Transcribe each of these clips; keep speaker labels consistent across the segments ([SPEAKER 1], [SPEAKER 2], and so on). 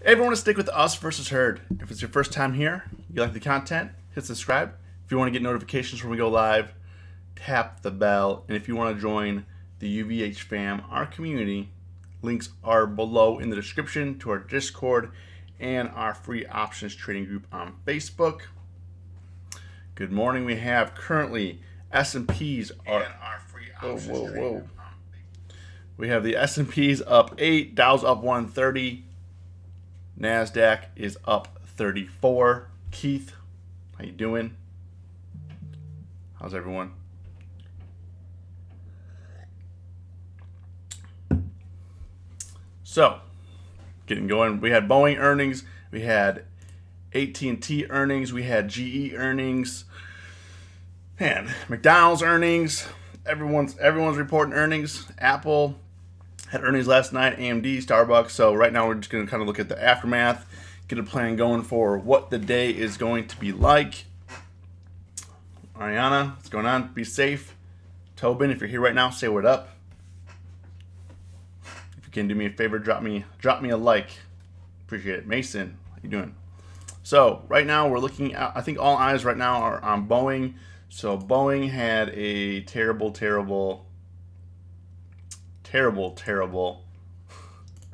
[SPEAKER 1] Everyone to stick with us versus herd. If it's your first time here, you like the content, hit subscribe. If you want to get notifications when we go live, tap the bell. And if you want to join the UVH fam, our community, links are below in the description to our Discord and our free options trading group on Facebook. Good morning. We have currently S&Ps are whoa. We have the S&Ps up 8, Dow's up 130. NASDAQ is up 34. Keith, how you doing? How's everyone? So, getting going. We had Boeing earnings. We had AT&T earnings. We had GE earnings. Man, McDonald's earnings. Everyone's reporting earnings. Apple had earnings last night, AMD, Starbucks. So right now we're just going to kind of look at the aftermath, get a plan going for what the day is going to be like. Ariana, what's going on? Be safe. Tobin, if you're here right now, say what up. If you can do me a favor, drop me a like. Appreciate it. Mason, how you doing? So right now we're looking at, I think all eyes right now are on Boeing. So Boeing had a terrible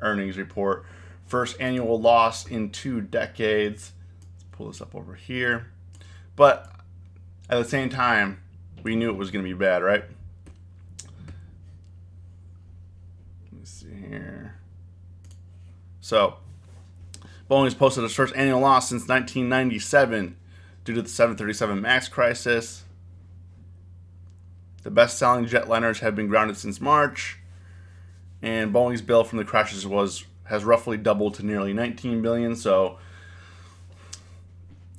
[SPEAKER 1] earnings report. First annual loss in 2 decades. Let's pull this up over here. But at the same time, we knew it was going to be bad, right? Let me see here. So, Boeing has posted its first annual loss since 1997 due to the 737 MAX crisis. The best-selling jetliners have been grounded since March. And Boeing's bill from the crashes has roughly doubled to nearly $19 billion. So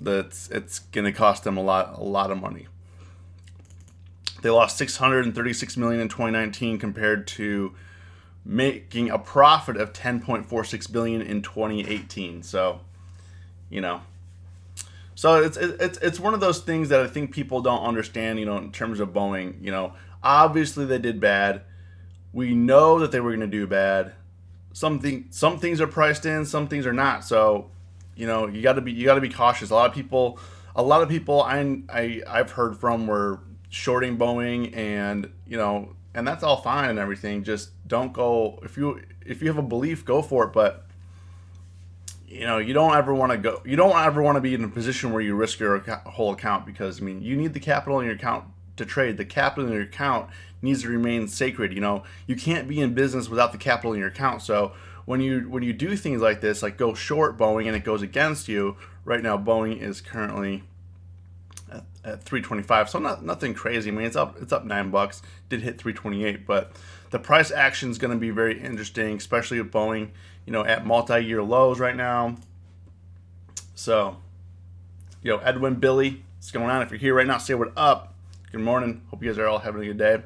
[SPEAKER 1] it's going to cost them a lot of money. They lost $636 million in 2019 compared to making a profit of $10.46 billion in 2018. So, so it's one of those things that I think people don't understand. In terms of Boeing, obviously they did bad. We know that they were going to do bad. Some things are priced in, some things are not. So, you got to be cautious. A lot of people I've heard from were shorting Boeing, and and that's all fine and everything. Just don't go if you have a belief, go for it. But you don't ever want to be in a position where you risk your whole account, because you need the capital in your account to trade. The capital in your account needs to remain sacred. You can't be in business without the capital in your account. So when you do things like this, like go short Boeing and it goes against you, right now Boeing is currently at 325. So nothing crazy. It's up $9. Did hit 328, but the price action is going to be very interesting, especially with Boeing, at multi-year lows right now. So, Edwin, Billy, what's going on? If you're here right now, say what up. Good morning. Hope you guys are all having a good day.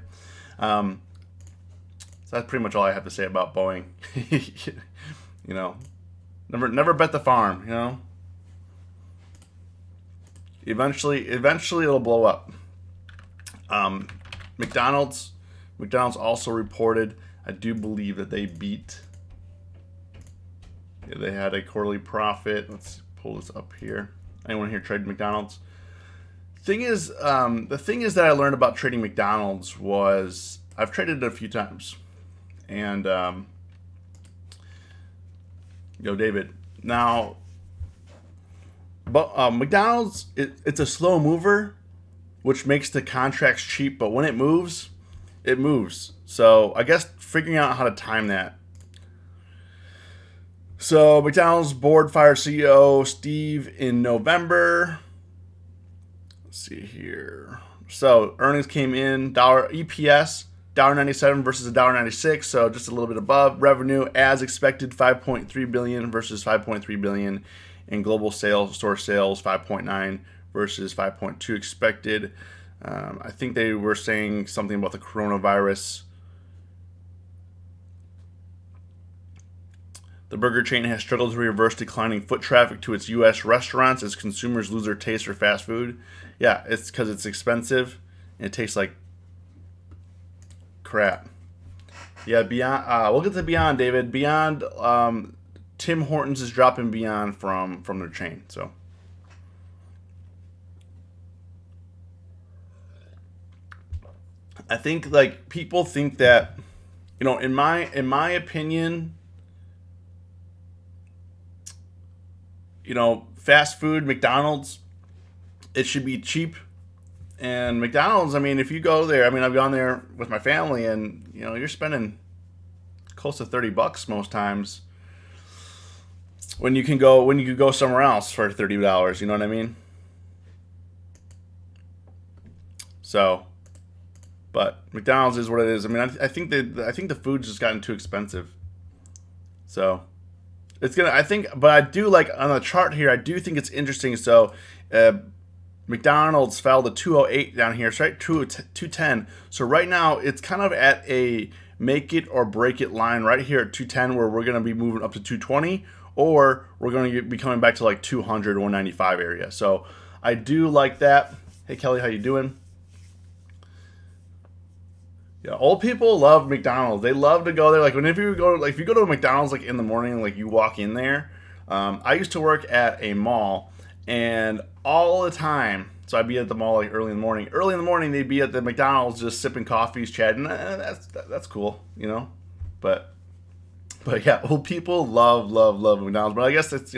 [SPEAKER 1] So that's pretty much all I have to say about Boeing. Never bet the farm. Eventually it'll blow up. McDonald's also reported, I do believe that they beat. Yeah, they had a quarterly profit. Let's pull this up here. Anyone here trade McDonald's? The thing is that I learned about trading McDonald's was I've traded it a few times, and David. Now, but McDonald's it's a slow mover, which makes the contracts cheap. But when it moves, it moves. So I guess figuring out how to time that. So McDonald's board fired CEO Steve in November. See here. So earnings came in, EPS $1.97 versus $1.96, so just a little bit above. Revenue as expected, $5.3 billion versus $5.3 billion, and global store sales 5.9 versus 5.2 expected. I think they were saying something about the coronavirus. The burger chain has struggled to reverse declining foot traffic to its U.S. restaurants as consumers lose their taste for fast food. Yeah, it's because it's expensive and it tastes like crap. Yeah, Beyond. We'll get to Beyond, David. Beyond Tim Hortons is dropping Beyond from their chain. So I think like people think that, in my opinion, fast food, McDonald's, it should be cheap. And McDonald's, I mean, if you go there, I mean, I've gone there with my family, and you're spending close to $30 most times when you can go somewhere else for $30. You know what I mean? So, but McDonald's is what it is. I mean, I think the food's just gotten too expensive. So it's gonna. I think, but I do like on the chart here. I do think it's interesting. So, McDonald's fell to 208 down here. It's right 210. So right now it's kind of at a make it or break it line right here at 210, where we're gonna be moving up to 220, or we're gonna be coming back to like 200, 195 area. So I do like that. Hey Kelly, how you doing? Yeah, old people love McDonald's. They love to go there. Like whenever you go, like if you go to a McDonald's like in the morning, like you walk in there. I used to work at a mall, and all the time, so I'd be at the mall like early in the morning. Early in the morning, they'd be at the McDonald's just sipping coffees, chatting. That's cool, But yeah, old people love McDonald's. But I guess it's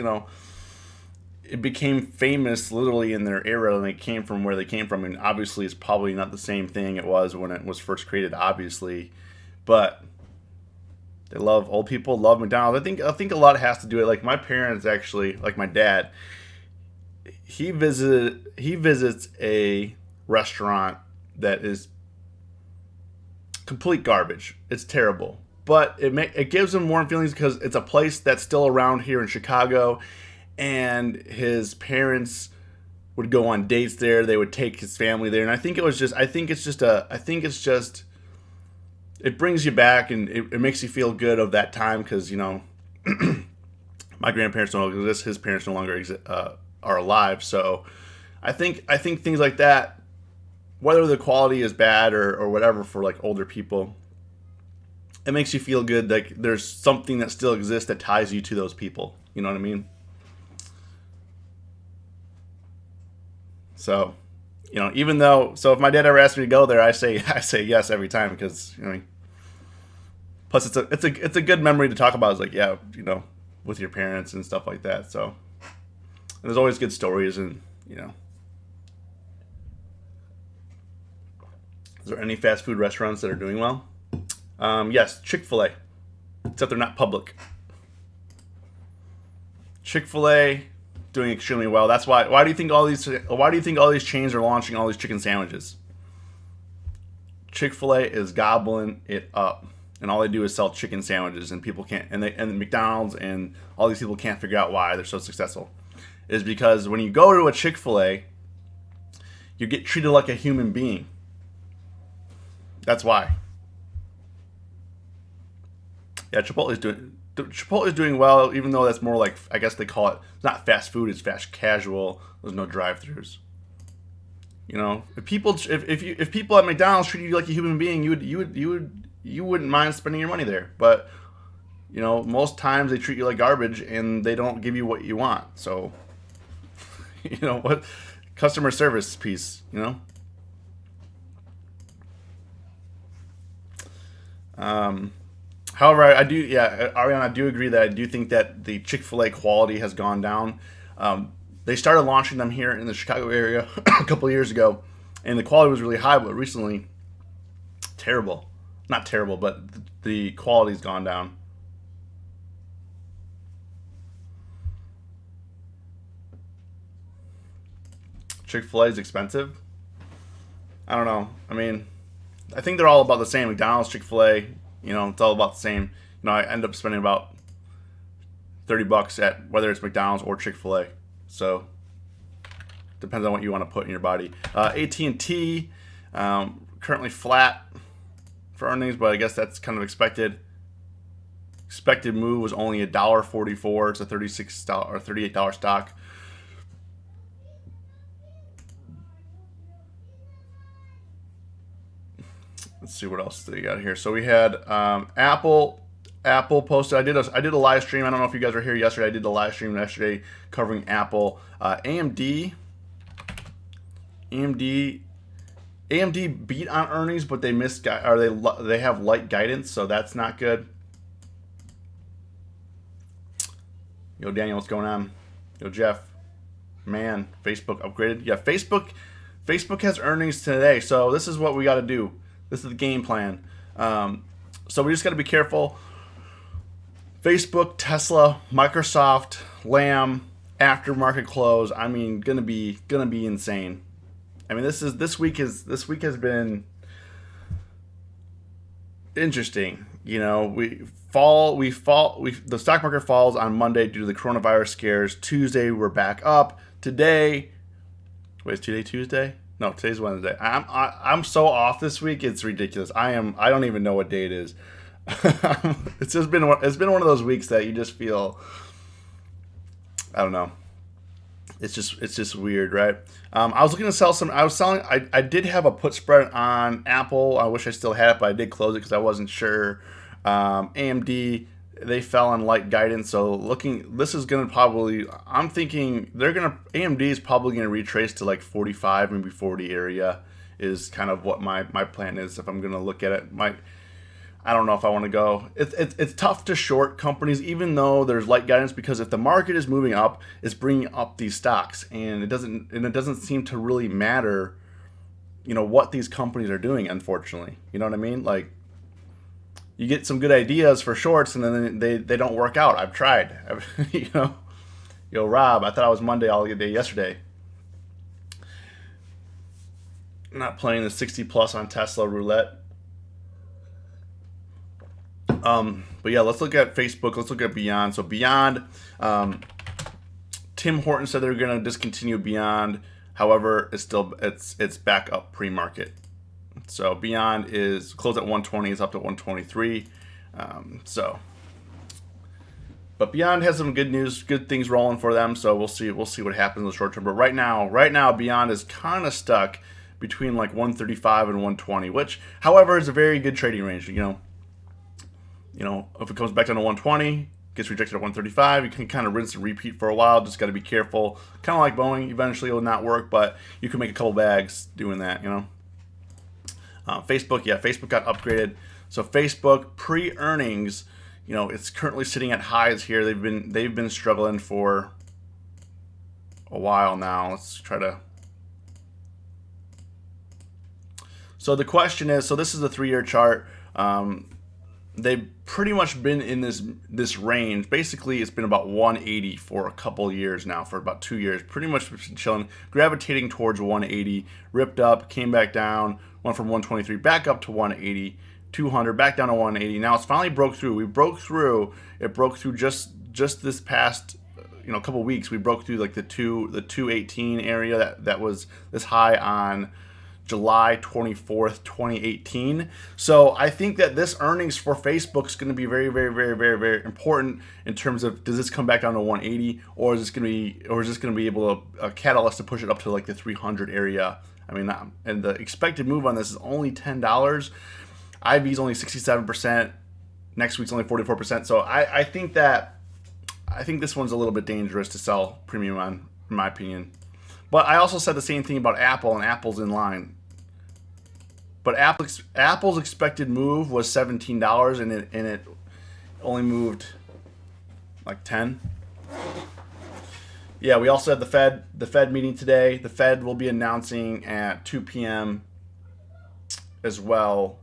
[SPEAKER 1] it became famous literally in their era, and they came from where they came from. And obviously, it's probably not the same thing it was when it was first created, obviously. But old people love McDonald's. I think a lot has to do it. Like my parents actually, like my dad, he visits a restaurant that is complete garbage. It's terrible, but it gives him warm feelings because it's a place that's still around here in Chicago. And his parents would go on dates there. They would take his family there, and I think it brings you back, and it makes you feel good of that time because my grandparents don't exist. His parents no longer are alive. So I think things like that, whether the quality is bad or whatever for like older people, it makes you feel good. Like there's something that still exists that ties you to those people. You know what I mean? So, if my dad ever asked me to go there, I say yes every time because plus it's a good memory to talk about. It's like with your parents and stuff like that. So and there's always good stories, and is there any fast food restaurants that are doing well? Yes, Chick-fil-A, except they're not public. Chick-fil-A doing extremely well. That's why. Why do you think all these chains are launching all these chicken sandwiches? Chick-fil-A is gobbling it up, and all they do is sell chicken sandwiches, and people can't. And McDonald's and all these people can't figure out why they're so successful. Is because when you go to a Chick-fil-A, you get treated like a human being. That's why. Yeah, Chipotle is doing well, even though that's more like, I guess they call it, it's not fast food, it's fast casual. There's no drive-thrus. If people at McDonald's treat you like a human being, you wouldn't mind spending your money there. But most times they treat you like garbage, and they don't give you what you want. So what customer service piece, However, Ariana, I do agree that I do think that the Chick-fil-A quality has gone down. They started launching them here in the Chicago area a couple of years ago, and the quality was really high, but recently, terrible. Not terrible, but the quality's gone down. Chick-fil-A is expensive. I don't know. I mean, I think they're all about the same. McDonald's, Chick-fil-A, it's all about the same. I end up spending about $30 at whether it's McDonald's or Chick-fil-A. So depends on what you want to put in your body. AT&T currently flat for earnings, but I guess that's kind of expected. Expected move was only $1.44. It's a $36 or $38 stock. Let's see what else they got here. So we had Apple Apple posted. I did a live stream. I don't know if you guys were here yesterday. I did the live stream yesterday covering Apple. AMD beat on earnings, but they missed, or they have light guidance, so that's not good. Yo, Daniel, what's going on? Yo, Jeff, man, Facebook upgraded. Yeah, Facebook has earnings today, so this is what we got to do. This is the game plan. So we just got to be careful. Facebook, Tesla, Microsoft, Lamb, after market close. I mean, gonna be insane. I mean, this week has been interesting. You know, the stock market falls on Monday due to the coronavirus scares. Tuesday we're back up. Today, wait, is today Tuesday? No, today's Wednesday. I'm so off this week. It's ridiculous. I don't even know what day it is. It's been one of those weeks that you just feel, I don't know. It's just weird, right? I was looking to sell some. I did have a put spread on Apple. I wish I still had it, but I did close it because I wasn't sure. AMD, they fell on light guidance. So this is gonna probably. I'm thinking AMD is probably gonna retrace to like 45, maybe 40 area. Is kind of what my plan is if I'm gonna look at it. I don't know if I want to go. It's tough to short companies, even though there's light guidance, because if the market is moving up, it's bringing up these stocks, and it doesn't seem to really matter, what these companies are doing. Unfortunately, you know what I mean? Like, you get some good ideas for shorts, and then they don't work out. I've tried, Yo, Rob, I thought I was Monday all day yesterday. I'm not playing the 60 plus on Tesla roulette. But yeah, let's look at Facebook. Let's look at Beyond. So Beyond, Tim Horton said they're going to discontinue Beyond. However, it's back up pre-market. So Beyond is closed at 120. It's up to 123. But Beyond has some good news, good things rolling for them. So we'll see what happens in the short term. But right now, Beyond is kind of stuck between like 135 and 120, which, however, is a very good trading range. If it comes back down to 120, gets rejected at 135, you can kind of rinse and repeat for a while. Just got to be careful. Kind of like Boeing, eventually it will not work, but you can make a couple bags doing that, Facebook got upgraded. So Facebook pre-earnings, it's currently sitting at highs here. They've been struggling for a while now. Let's try to. So the question is, this is the 3-year chart. They've pretty much been in this range. Basically, it's been about 180 for a couple years now, for about 2 years. Pretty much chilling, gravitating towards 180. Ripped up, came back down, went from 123 back up to 180, 200, back down to 180. Now it's finally broke through. It broke through just this past couple weeks. We broke through like the 218 area that was this high on July 24th, 2018. So I think that this earnings for Facebook is going to be very, very, very, very, very important in terms of, does this come back down to 180, or is this going to be able to a catalyst to push it up to like the 300 area? I mean, and the expected move on this is only $10. IV is only 67%. Next week's only 44%. So I think this one's a little bit dangerous to sell premium on, in my opinion. But I also said the same thing about Apple, and Apple's in line. But Apple's expected move was $17, and it only moved like 10. Yeah, we also had the Fed meeting today. The Fed will be announcing at 2 p.m. as well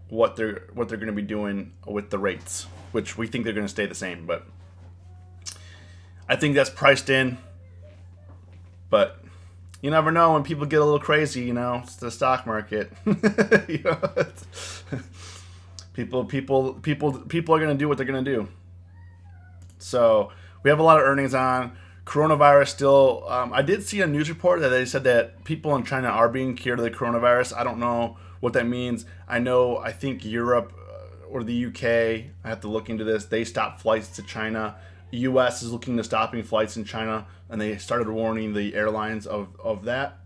[SPEAKER 1] what they're going to be doing with the rates, which we think they're going to stay the same. But I think that's priced in. But you never know when people get a little crazy, it's the stock market. People are going to do what they're going to do. So we have a lot of earnings on. Coronavirus still, I did see a news report that they said that people in China are being cured of the coronavirus. I don't know what that means. I think Europe or the UK, I have to look into this, they stopped flights to China. U.S. is looking to stopping flights in China, and they started warning the airlines of that.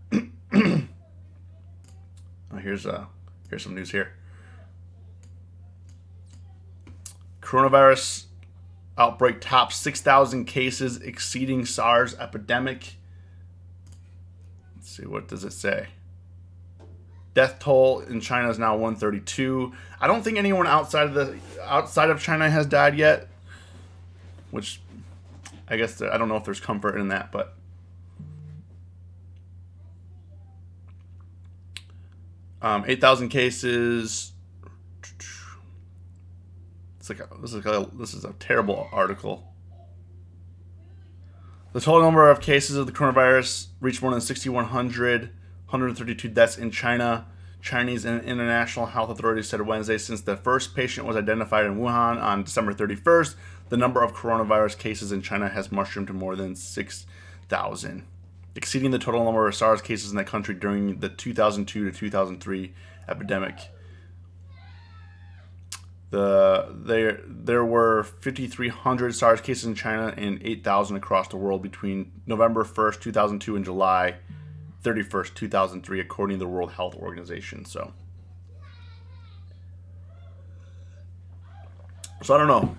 [SPEAKER 1] Here's some news here. Coronavirus outbreak tops 6,000 cases, exceeding SARS epidemic. Let's see, what does it say? Death toll in China is now 132. I don't think anyone outside of China has died yet, which I guess I don't know if there's comfort in that, but 8,000 cases. This is a terrible article. The total number of cases of the coronavirus reached more than 6,100, 132 deaths in China. Chinese and international health authorities said Wednesday since the first patient was identified in Wuhan on December 31st, the number of coronavirus cases in China has mushroomed to more than 6,000, exceeding the total number of SARS cases in the country during the 2002 to 2003 epidemic. There were 5,300 SARS cases in China and 8,000 across the world between November 1st, 2002 and July 31st, 2003, according to the World Health Organization. So I don't know.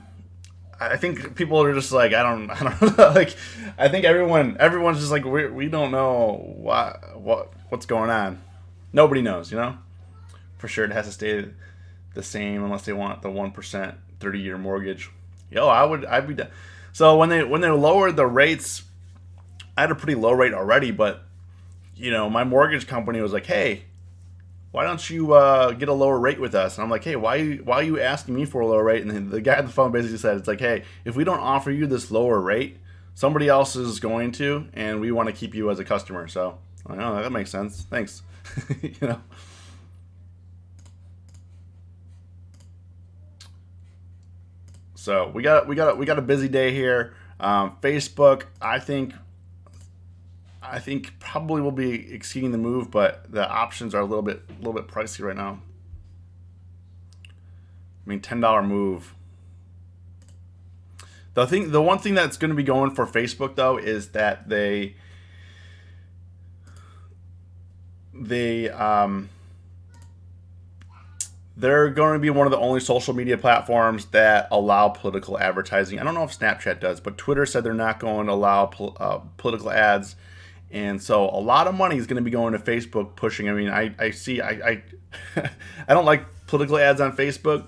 [SPEAKER 1] I think people are just like, I don't know. Like, I think everyone's just like, we don't know what's going on. Nobody knows, For sure, it has to stay the same unless they want the 1% 30-year mortgage. I'd be done. So when they lowered the rates, I had a pretty low rate already, but my mortgage company was like, hey, why don't you get a lower rate with us? And I'm like, hey, why are you asking me for a lower rate? And then the guy on the phone basically said, it's like, hey, if we don't offer you this lower rate, somebody else is going to, and we want to keep you as a customer. So I know that makes sense. Thanks. So we got a busy day here. Facebook, I think probably will be exceeding the move, but the options are a little bit pricey right now. I mean, $10 move. The one thing that's going to be going for Facebook though is that they're going to be one of the only social media platforms that allow political advertising. I don't know if Snapchat does, but Twitter said they're not going to allow political ads. And so a lot of money is going to be going to Facebook pushing. I mean, I don't like political ads on Facebook,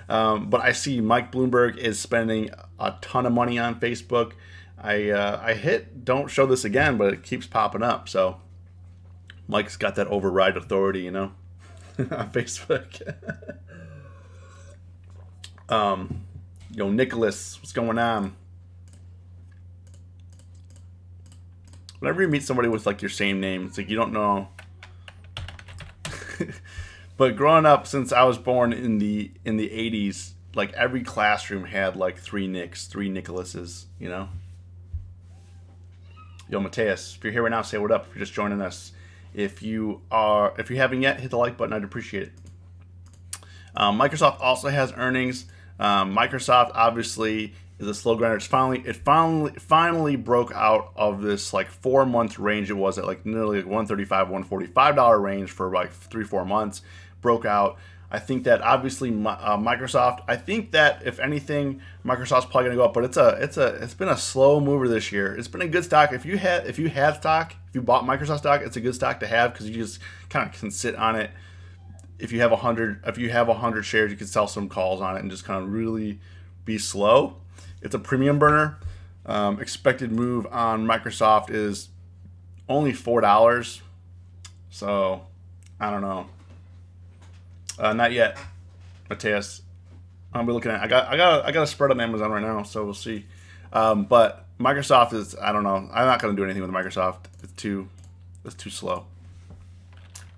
[SPEAKER 1] but I see Mike Bloomberg is spending a ton of money on Facebook. I hit don't show this again, but it keeps popping up. So Mike's got that override authority, on Facebook. Nicholas, what's going on? Whenever you meet somebody with like your same name, it's like you don't know. But growing up, since I was born in the 80s, like every classroom had like three Nicholases, Yo, Mateus, if you're here right now, say what up. If you're just joining us. If you haven't yet, hit the like button. I'd appreciate it. Microsoft also has earnings. Microsoft obviously is a slow grinder. It finally broke out of this like 4-month range. It was at like nearly like $135, $145 range for like 3-4 months. Broke out. I think that obviously Microsoft. I think that if anything, Microsoft's probably gonna go up. But it's been a slow mover this year. It's been a good stock. If you bought Microsoft stock, it's a good stock to have because you just kind of can sit on it. If you have 100 shares, you can sell some calls on it and just kind of really be slow. It's a premium burner. Expected move on Microsoft is only $4. So I don't know. Not yet, Mateus. I'll be looking at. I got a spread on Amazon right now, so we'll see. But Microsoft is. I don't know. I'm not going to do anything with Microsoft. It's too slow.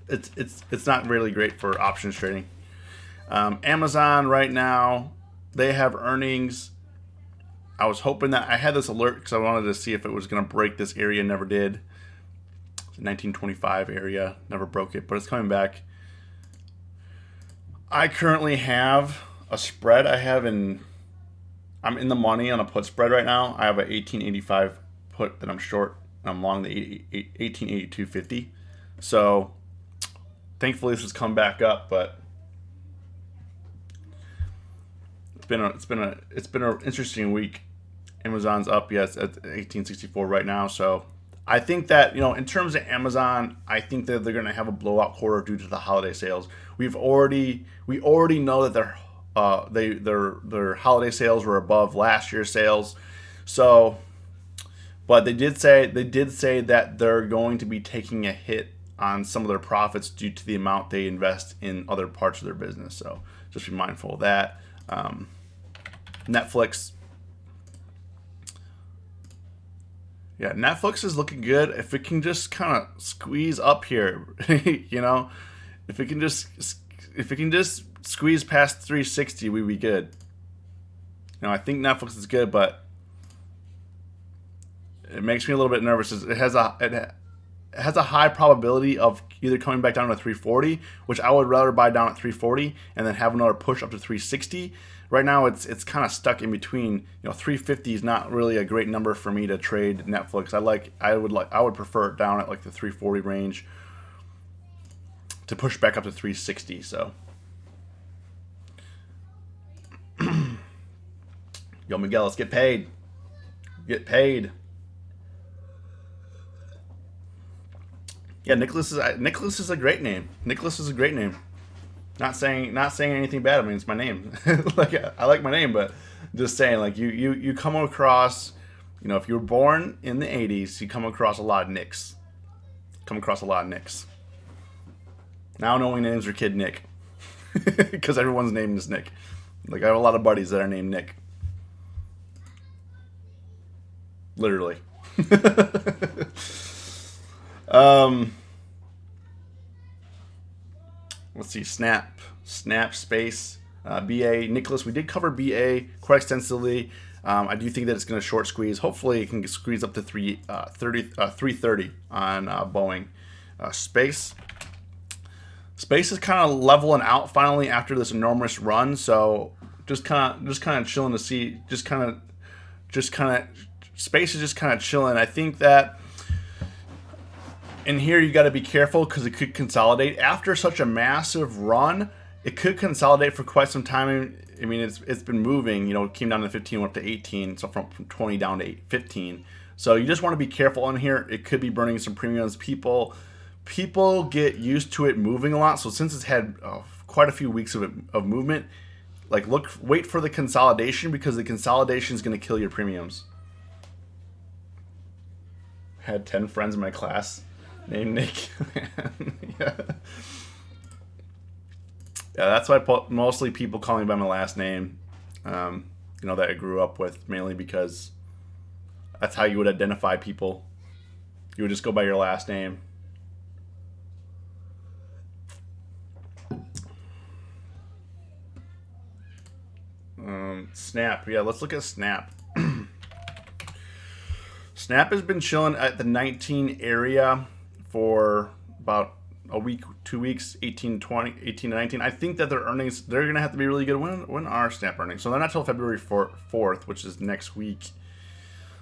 [SPEAKER 1] It's not really great for options trading. Amazon right now, they have earnings. I was hoping that I had this alert because I wanted to see if it was going to break this area. Never did. It's a 1925 area. Never broke it, but it's coming back. I currently have a spread. I'm in the money on a put spread right now. I have a 1885 put that I'm short. I'm long the 1882.50. So thankfully this has come back up, but it's been an interesting week. Amazon's up, yes, at 1864 right now. So I think that, in terms of Amazon, I think that they're going to have a blowout quarter due to the holiday sales. We already know that their holiday sales were above last year's sales. So, but they did say that they're going to be taking a hit on some of their profits due to the amount they invest in other parts of their business. So just be mindful of that. Netflix. Yeah, Netflix is looking good. If it can just kind of squeeze up here, if it can just squeeze past 360, we'd be good. I think Netflix is good, but it makes me a little bit nervous. It has a high probability of either coming back down to 340, which I would rather buy down at 340 and then have another push up to 360. Right now, it's kind of stuck in between. 350 is not really a great number for me to trade Netflix. I would prefer it down at like the 340 range to push back up to 360. So, yo, Miguel, let's get paid. Get paid. Yeah, Nicholas is a great name. Nicholas is a great name. Not saying anything bad. I mean, it's my name. I like my name, but just saying, like you come across, if you were born in the '80s, you come across a lot of Nicks. Now knowing names are Kid Nick, because everyone's name is Nick. Like I have a lot of buddies that are named Nick. Literally. Let's see, Snap Space, BA, Nicholas. We did cover BA quite extensively. I do think that it's going to short squeeze. Hopefully, it can squeeze up to 330 on Boeing. Space is kind of leveling out finally after this enormous run. So just kind of chilling to see. Space is just kind of chilling. I think that. And here you got to be careful because it could consolidate after such a massive run. It could consolidate for quite some time. I mean, it's been moving. It came down to 15, went up to 18, so from 20 down to 15. So you just want to be careful on here. It could be burning some premiums. People get used to it moving a lot. So since it's had quite a few weeks of movement, wait for the consolidation because the consolidation is going to kill your premiums. Had 10 friends in my class named Nick. Yeah, that's why mostly people call me by my last name. That I grew up with, mainly because that's how you would identify people. You would just go by your last name. Snap. Yeah, let's look at Snap. Snap has been chilling at the 19 area for about a week, 2 weeks, 18 to 19. I think that their earnings, they're going to have to be really good. When are Snap earnings? So they're not until February 4th, which is next week.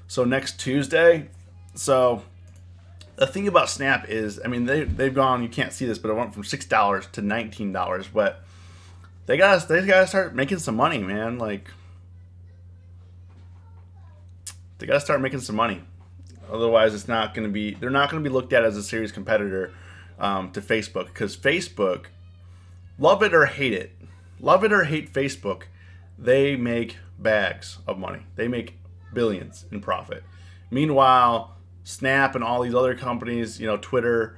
[SPEAKER 1] So next Tuesday. So the thing about Snap is, I mean, they've gone, you can't see this, but it went from $6 to $19. But they gotta start making some money, man. Like, they gotta start making some money. Otherwise, they're not going to be looked at as a serious competitor to Facebook, because Facebook, love it or hate Facebook, they make bags of money. They make billions in profit. Meanwhile, Snap and all these other companies, Twitter,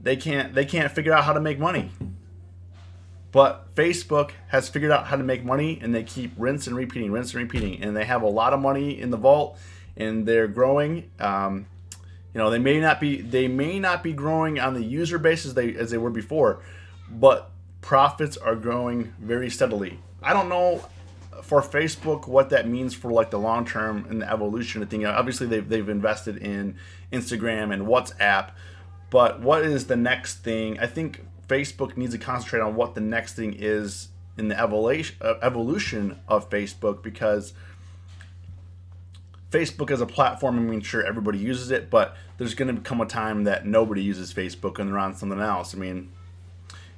[SPEAKER 1] they can't figure out how to make money. But Facebook has figured out how to make money, and they keep rinse and repeating, and they have a lot of money in the vault. And they're growing. They may not be growing on the user base as they were before, but profits are growing very steadily. I don't know for Facebook what that means for like the long term and the evolution of things. Obviously, they've invested in Instagram and WhatsApp, but what is the next thing? I think Facebook needs to concentrate on what the next thing is in the evolution of Facebook, because Facebook as a platform, I mean, sure, everybody uses it, but there's going to come a time that nobody uses Facebook and they're on something else. I mean,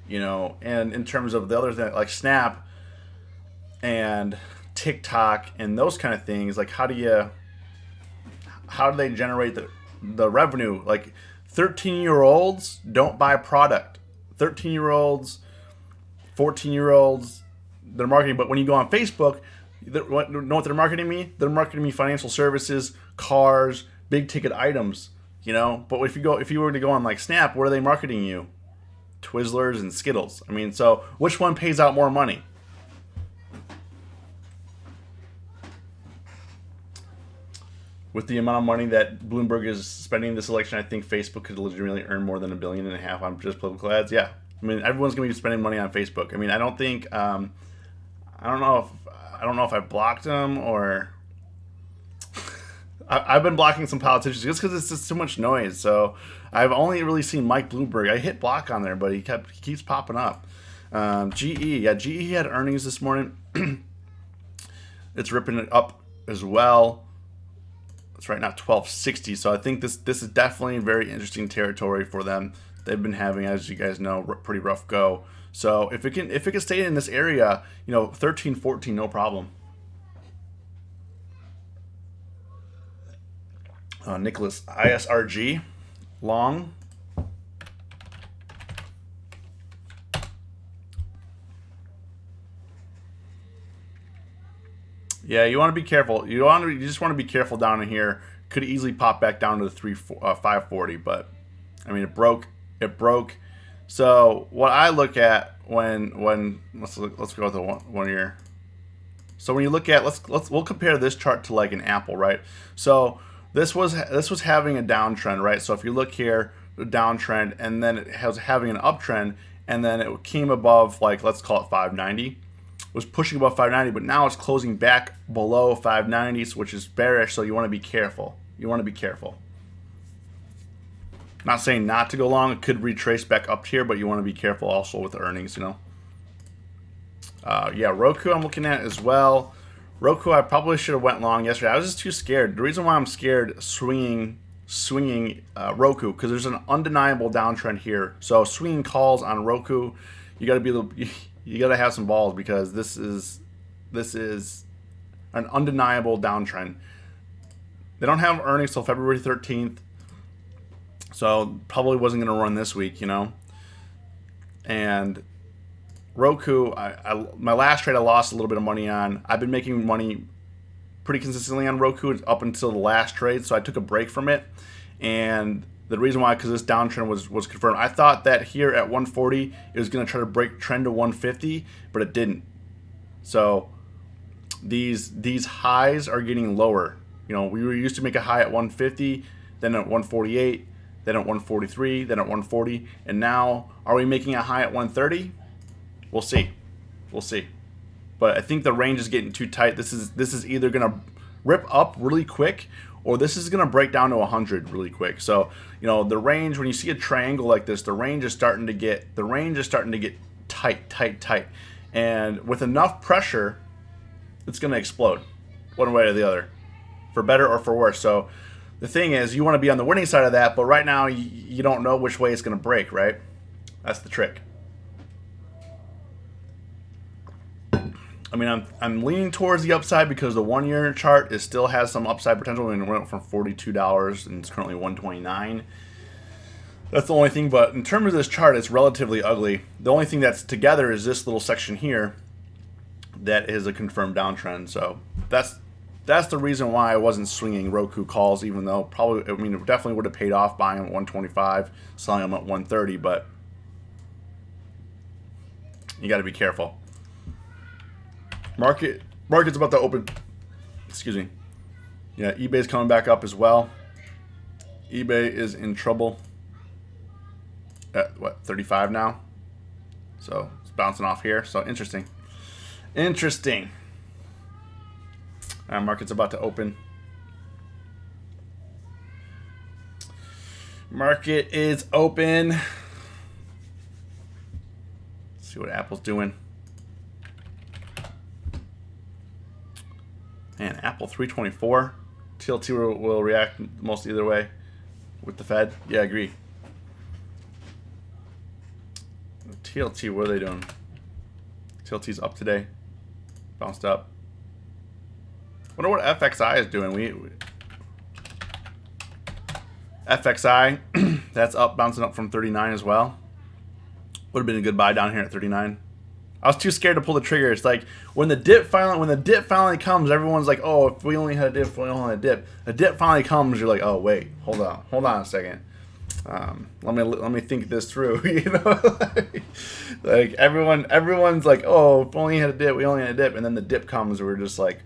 [SPEAKER 1] and in terms of the other thing, like Snap, and TikTok and those kind of things. Like how do they generate the revenue? Like 13-year-olds don't buy product. 13-year-olds, 14-year-olds, they're marketing. But when you go on Facebook, know what they're marketing me? They're marketing me financial services, cars, big ticket items. You know. But if you were to go on like Snap, what are they marketing you? Twizzlers and Skittles. I mean, so which one pays out more money? With the amount of money that Bloomberg is spending this election, I think Facebook could legitimately earn more than $1.5 billion on just political ads. Yeah, I mean, everyone's going to be spending money on Facebook. I mean, I don't think, I don't know if I blocked them or I've been blocking some politicians just because it's just too much noise. So I've only really seen Mike Bloomberg. I hit block on there, but he keeps popping up. GE had earnings this morning. It's ripping it up as well. It's right now 1260, so I think this is definitely very interesting territory for them. They've been having, as you guys know, pretty rough go. So if it can stay in this area, 13, 14, no problem. Nicholas, ISRG, long. Yeah, you want to be careful. You just want to be careful down in here. Could easily pop back down to the 540, but I mean it broke. So what I look at when let's go with the 1 year. So when you look at we'll compare this chart to like an Apple, right? So this was having a downtrend, right? So if you look here, the downtrend, and then it was having an uptrend, and then it came above, like, let's call it 590. Was pushing above 590, but now it's closing back below 590s, which is bearish. So you want to be careful. Not saying not to go long. It could retrace back up here, but you want to be careful also with the earnings. Yeah, Roku I'm looking at as well. Roku I probably should have went long yesterday. I was just too scared. The reason why I'm scared swinging Roku, because there's an undeniable downtrend here. So swinging calls on Roku, you got to have some balls, because this is an undeniable downtrend. They don't have earnings till February 13th, so probably wasn't going to run this week, And Roku, my last trade I lost a little bit of money on. I've been making money pretty consistently on Roku up until the last trade, so I took a break from it. And the reason why, because this downtrend was confirmed. I thought that here at 140, it was going to try to break trend to 150, but it didn't. So these highs are getting lower. We were used to make a high at 150, then at 148, then at 143, then at 140, and now are we making a high at 130? We'll see. But I think the range is getting too tight. This is either going to rip up really quick, or this is going to break down to 100 really quick. So, the range, when you see a triangle like this, the range is starting to get tight. And with enough pressure, it's going to explode one way or the other, for better or for worse. So the thing is, you want to be on the winning side of that, but right now you don't know which way it's going to break, right? That's the trick. I mean, I'm leaning towards the upside because the 1 year chart still has some upside potential. I mean, it went from $42 and it's currently $129. That's the only thing. But in terms of this chart, it's relatively ugly. The only thing that's together is this little section here that is a confirmed downtrend. So that's the reason why I wasn't swinging Roku calls, even though it definitely would have paid off buying them at 125, selling them at 130. But you got to be careful. Market's about to open. Excuse me. Yeah, eBay's coming back up as well. eBay is in trouble at 35 now. So it's bouncing off here. So interesting. Market's about to open. Market is open. Let's see what Apple's doing. Man, Apple 324. TLT will react most either way with the Fed. Yeah, I agree. TLT, what are they doing? TLT's up today. Bounced up. Wonder what FXI is doing. FXI, that's up, bouncing up from 39 as well. Would have been a good buy down here at 39. I was too scared to pull the trigger. It's like when the dip finally comes, everyone's like, "Oh, if we only had a dip, if we only had a dip." A dip finally comes, you're like, "Oh, wait, hold on a second. Let me think this through." You know, like everyone's like, "Oh, if only had a dip, we only had a dip," and then the dip comes, we're just like,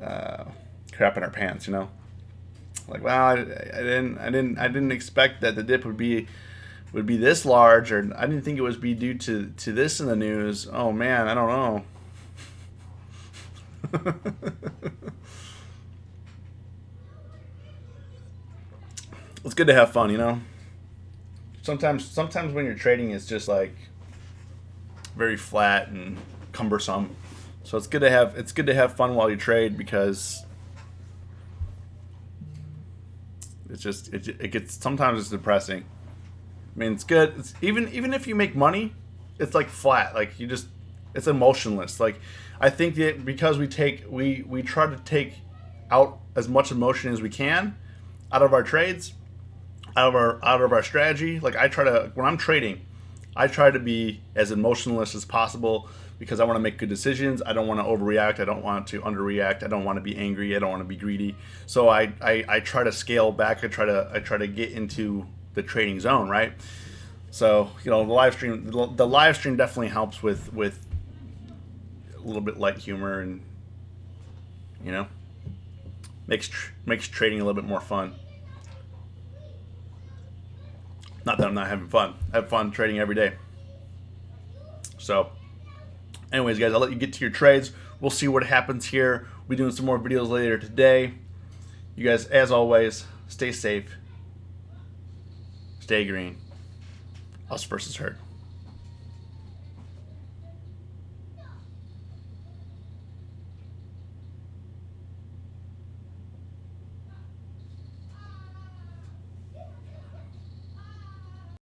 [SPEAKER 1] crapping our pants, you know. Like, well, I didn't expect that the dip would be this large, or I didn't think it would be due to this in the news. Oh man, I don't know. It's good to have fun, you know. Sometimes when you're trading, it's just like very flat and cumbersome. So it's good to have fun while you trade, because it gets, sometimes it's depressing. I mean, it's good. It's, even if you make money, it's like flat. Like it's emotionless. Like, I think that because we try to take out as much emotion as we can out of our trades, out of our strategy. Like, when I'm trading, I try to be as emotionless as possible, because I want to make good decisions. I don't want to overreact. I don't want to underreact. I don't want to be angry. I don't want to be greedy. So I try to scale back. I try to get into the trading zone, right? So, you know, the live stream definitely helps with a little bit light humor, and, you know, makes trading a little bit more fun. Not that I'm not having fun. I have fun trading every day. So, anyways, guys, I'll let you get to your trades. We'll see what happens here. We'll be doing some more videos later today. You guys, as always, stay safe, stay green. Us versus herd.